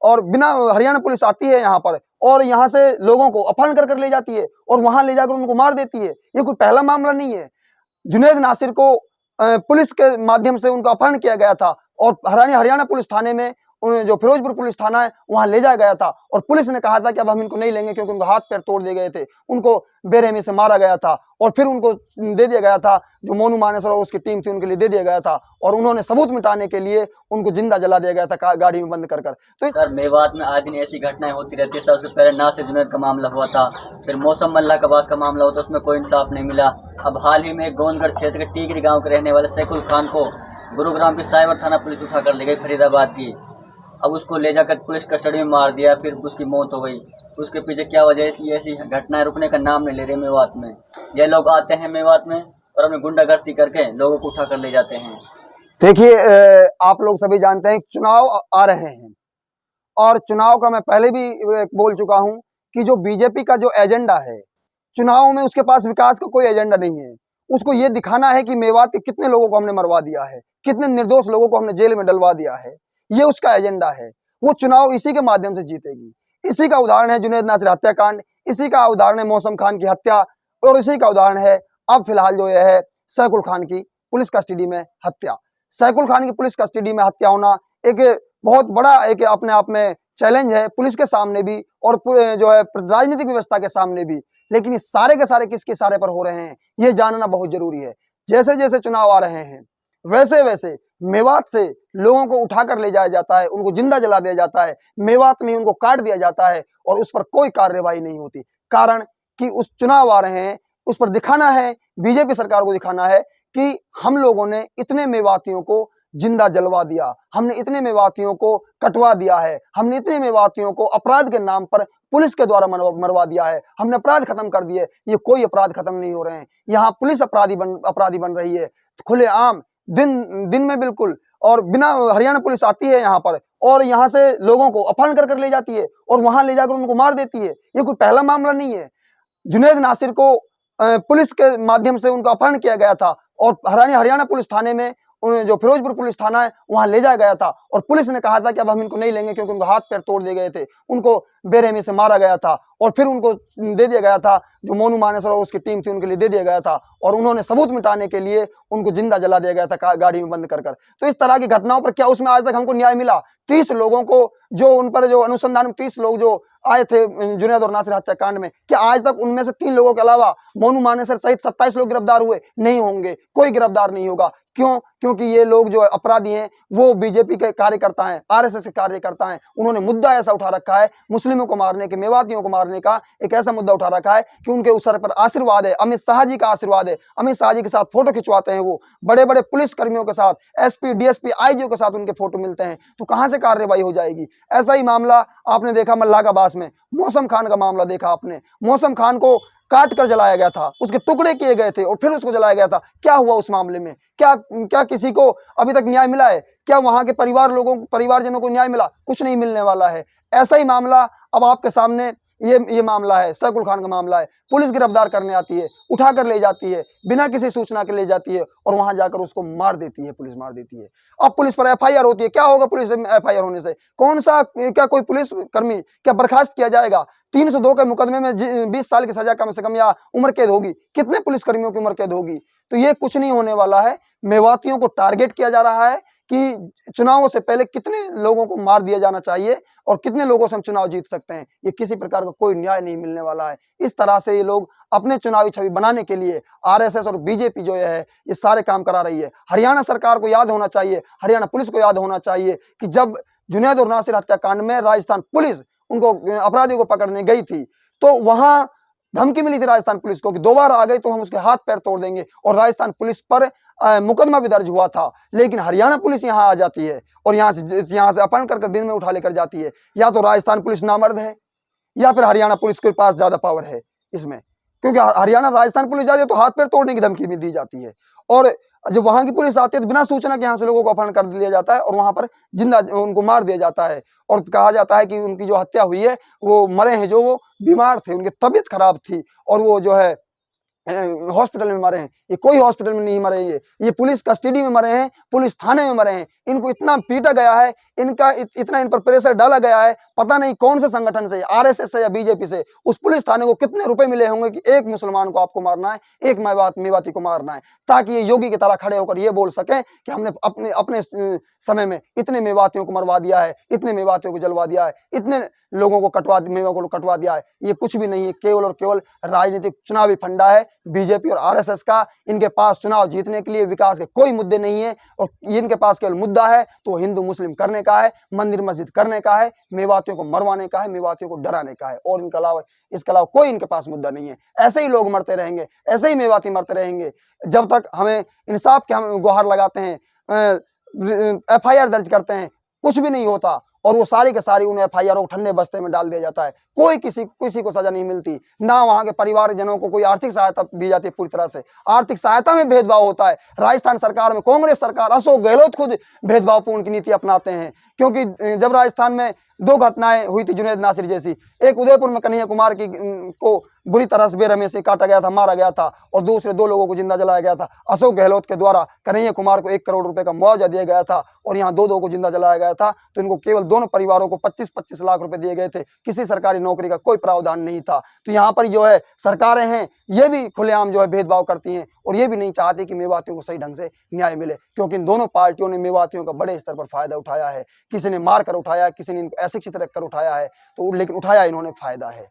और बिना हरियाणा पुलिस आती है यहाँ पर और यहाँ से लोगों को अपहरण कर ले जाती है और वहां ले जाकर उनको मार देती है। ये कोई पहला मामला नहीं है। जुनैद नासिर को पुलिस के माध्यम से उनका अपहरण किया गया था और हरियाणा पुलिस थाने में जो फिरोजपुर पुलिस थाना है वहां ले जाया गया था और पुलिस ने कहा था कि अब हम इनको नहीं लेंगे क्योंकि उनको हाथ पैर तोड़ दिए गए थे, उनको बेरहमी से मारा गया था और फिर उनको दे दिया गया था, जो मोनू मानेसर और उसकी टीम थी उनके लिए दे दिया गया था और उन्होंने सबूत मिटाने के लिए उनको जिंदा जला दिया गया था गाड़ी में बंद कर। तो सर मेवात में आज दिन ऐसी घटनाएं होती रहती है। सबसे पहले नासिर जुनैद का मामला हुआ था, फिर मौसम मल्ला कबास का मामला हुआ था, उसमें कोई इंसाफ नहीं मिला। अब हाल ही में गोंदगढ़ क्षेत्र के टीकरी गाँव के रहने वाले सैकुल खान को गुरुग्राम की साइबर थाना पुलिस उठा कर ले गई फरीदाबाद की। अब उसको ले जाकर पुलिस कस्टडी में मार दिया, फिर उसकी मौत हो गई। उसके पीछे क्या वजह है? इसलिए ऐसी घटनाएं रुकने का नाम नहीं ले रहे मेवात में। ये लोग आते हैं मेवात में और अपनी गुंडागर्दी करके लोगों को उठा कर ले जाते हैं। देखिए, आप लोग सभी जानते हैं चुनाव आ रहे हैं और चुनाव का मैं पहले भी बोल चुका हूं कि जो बीजेपी का जो एजेंडा है चुनाव में, उसके पास विकास का कोई एजेंडा नहीं है। उसको ये दिखाना है कि मेवात के कितने लोगों को हमने मरवा दिया है, कितने निर्दोष लोगों को हमने जेल में डलवा दिया है, ये उसका एजेंडा है। वो चुनाव इसी के माध्यम से जीतेगी। इसी का उदाहरण है जुनैद नासिर हत्याकांड, इसी का उदाहरण है मौसम खान की हत्या और इसी का उदाहरण है अब फिलहाल जो है सैकुल खान की पुलिस कस्टडी में हत्या। सैकुल खान की पुलिस कस्टडी में हत्या होना एक बहुत बड़ा एक अपने आप में चैलेंज है पुलिस के सामने भी और जो है राजनीतिक व्यवस्था के सामने भी। लेकिन ये सारे के सारे किसके इशारे पर हो रहे हैं ये जानना बहुत जरूरी है। जैसे जैसे चुनाव आ रहे हैं वैसे वैसे मेवात से लोगों को उठाकर ले जाया जाता है, उनको जिंदा जला दिया जाता है, मेवात में उनको काट दिया जाता है और उस पर कोई कार्रवाई नहीं होती। कारण कि उस चुनाव आ रहे हैं, उस पर दिखाना है, बीजेपी सरकार को दिखाना है कि हम लोगों ने इतने मेवातियों को जिंदा जलवा दिया, हमने इतने मेवातियों को कटवा दिया है, हमने इतने मेवातियों को अपराध के नाम पर पुलिस के द्वारा मरवा दिया है, हमने अपराध खत्म कर दिए। ये कोई अपराध खत्म नहीं हो रहे हैं, यहाँ पुलिस अपराधी बन रही है खुलेआम दिन में बिल्कुल। और बिना हरियाणा पुलिस आती है यहाँ पर और यहाँ से लोगों को अपहरण कर ले जाती है और वहां ले जाकर उनको मार देती है। ये कोई पहला मामला नहीं है। जुनैद नासिर को पुलिस के माध्यम से उनका अपहरण किया गया था और हरियाणा पुलिस थाने में जो फिरोजपुर पुलिस थाना है वहां ले जाया गया था और पुलिस ने कहा था कि अब हम इनको नहीं लेंगे क्योंकि उनको हाथ पैर तोड़ दिए गए थे, उनको बेरहमी से मारा गया था और फिर उनको दे दिया गया था, जो मोनू मानेसर और उसकी टीम थी उनके लिए दे दिया गया था और उन्होंने सबूत मिटाने के लिए उनको जिंदा जला दिया गया था गाड़ी में बंद कर। तो इस तरह की घटनाओं पर क्या उसमें आज तक हमको न्याय मिला? 30 लोगों को जो उन पर जो अनुसंधान में 30 लोग जो आए थे जुनैद और नासिर हत्याकांड में, क्या आज तक उनमें से 3 लोगों के अलावा मोनू मानेसर सहित 27 लोग गिरफ्तार हुए? नहीं होंगे, कोई गिरफ्तार नहीं होगा। क्यों? क्योंकि ये लोग जो अपराधी हैं वो बीजेपी के कार्यकर्ता हैं, आरएसएस के कार्यकर्ता हैं। उन्होंने मुद्दा ऐसा उठा रखा है मुस्लिमों को मारने के, मेवातियों को मारने का एक ऐसा मुद्दा उठा रखा है कि उनके उस सर पर आशीर्वाद है, अमित शाह जी का आशीर्वाद है। अमित शाह जी के साथ फोटो खिंचवाते हैं वो, बड़े बड़े पुलिस कर्मियों के साथ, एसपी डीएसपी आईजी के साथ उनके फोटो मिलते हैं। तो कहां से कार्रवाई हो जाएगी? ऐसा ही मामला आपने देखा मल्लाकाबास में, मौसम खान का मामला देखा आपने। मौसम खान को काट कर जलाया गया था, उसके टुकड़े किए गए थे और फिर उसको जलाया गया था। क्या हुआ उस मामले में? क्या किसी को अभी तक न्याय मिला है? क्या वहां के परिवारजनों को न्याय मिला? कुछ नहीं मिलने वाला है। ऐसा ही मामला अब आपके सामने ये मामला है, सैकुल खान का मामला है। पुलिस गिरफ्तार करने आती है, उठा कर ले जाती है, बिना किसी सूचना के ले जाती है और वहां जाकर उसको मार देती है, पुलिस मार देती है। अब पुलिस पर एफआईआर होती है। क्या होगा पुलिस एफआईआर होने से? क्या कोई पुलिस कर्मी क्या बर्खास्त किया जाएगा? 302 के मुकदमे में 20 साल की सजा कम से कम या उम्र कैद होगी। कितने पुलिसकर्मियों की उम्र कैद होगी? तो ये कुछ नहीं होने वाला है। मेवातियों को टारगेट किया जा रहा है कि चुनावों से पहले कितने लोगों को मार दिया जाना चाहिए और कितने लोगों से हम चुनाव जीत सकते हैं। ये किसी प्रकार का कोई न्याय नहीं मिलने वाला है। इस तरह से ये लोग अपने चुनावी छवि बनाने के लिए आरएसएस और बीजेपी जो है ये सारे काम करा रही है। हरियाणा सरकार को याद होना चाहिए, हरियाणा पुलिस को याद होना चाहिए कि जब जुनैद और नासिर हत्याकांड में राजस्थान पुलिस उनको अपराधियों को पकड़ने गई थी तो वहां धमकी मिली थी राजस्थान पुलिस को कि दोबारा आ गई तो हम उसके हाथ पैर तोड़ देंगे और राजस्थान पुलिस पर मुकदमा भी दर्ज हुआ था। लेकिन हरियाणा पुलिस यहाँ आ जाती है और यहाँ से अपहरण कर दिन में उठा लेकर जाती है। या तो राजस्थान पुलिस नामर्द है या फिर हरियाणा पुलिस के पास ज्यादा पावर है इसमें, क्योंकि हरियाणा राजस्थान पुलिस जाती है तो हाथ पैर तोड़ने की धमकी भी दी जाती है और जब वहां की पुलिस आती है तो बिना सूचना के यहाँ से लोगों को अपहरण कर लिया जाता है और वहां पर जिंदा उनको मार दिया जाता है और कहा जाता है कि उनकी जो हत्या हुई है वो मरे हैं, जो वो बीमार थे, उनकी तबीयत खराब थी और वो जो है हॉस्पिटल में मरे हैं, ये कोई हॉस्पिटल में नहीं मरे, ये पुलिस कस्टडी में मरे हैं, पुलिस थाने में मरे हैं। इनको इतना पीटा गया है, इनका इतना इन पर प्रेशर डाला गया है, पता नहीं कौन से संगठन से, आरएसएस से या बीजेपी से। उस पुलिस थाने को कितने रुपए मिले होंगे कि एक मुसलमान को आपको मारना है, एक मेवाती को मारना है, ताकि ये योगी की तरह खड़े होकर ये बोल सके कि हमने अपने अपने समय में इतने मेवातियों को मरवा दिया है, इतने मेवातियों को जलवा दिया है, इतने लोगों को मेवा को कटवा दिया है। ये कुछ भी नहीं है, केवल और केवल राजनीतिक चुनावी फंडा है बीजेपी और आरएसएस का। इनके पास चुनाव जीतने के लिए विकास के कोई मुद्दे नहीं है, और इनके पास केवल मुद्दा है तो हिंदू मुस्लिम करने का है, मंदिर मस्जिद करने का है, मेवातियों को मरवाने का है, मेवातियों को डराने का है, और इसके अलावा कोई इनके पास मुद्दा नहीं है। ऐसे ही लोग मरते रहेंगे, ऐसे ही मेवाती मरते रहेंगे जब तक हमें इंसाफ के हम गुहार लगाते हैं, एफआईआर दर्ज करते हैं, कुछ भी नहीं होता, और वो सारी के सारी उन एफआईआर को ठंडे बस्ते में डाल दिया जाता है। कोई किसी को सजा नहीं मिलती, ना वहां के परिवारजनों को कोई आर्थिक सहायता दी जाती है। पूरी तरह से आर्थिक सहायता में भेदभाव होता है। राजस्थान सरकार में कांग्रेस सरकार, अशोक गहलोत खुद भेदभावपूर्ण की नीति अपनाते हैं, क्योंकि जब राजस्थान में 2 घटनाएं हुई थी जुनैद नासिर जैसी, एक उदयपुर में कन्हैया कुमार को बुरी तरह से बेरहमी से काटा गया था, मारा गया था, और दूसरे 2 लोगों को जिंदा जलाया गया था। अशोक गहलोत के द्वारा कन्हैया कुमार को 1 करोड़ रुपए का मुआवजा दिया गया था, और यहाँ 2 को जिंदा जलाया गया था। तो इनको केवल दोनों परिवारों को 25-25 लाख रुपए दिए गए थे, किसी सरकारी नौकरी का कोई प्रावधान नहीं था। तो यहाँ पर जो है सरकारें हैं, ये भी खुलेआम जो है भेदभाव करती हैं, और ये भी नहीं चाहती कि मेवातियों को सही ढंग से न्याय मिले, क्योंकि इन दोनों पार्टियों ने मेवातियों का बड़े स्तर पर फायदा उठाया है। किसी ने मार कर उठाया, किसी ने इनको अशिक्षित रखकर उठाया है, तो लेकिन उठाया इन्होंने फायदा है।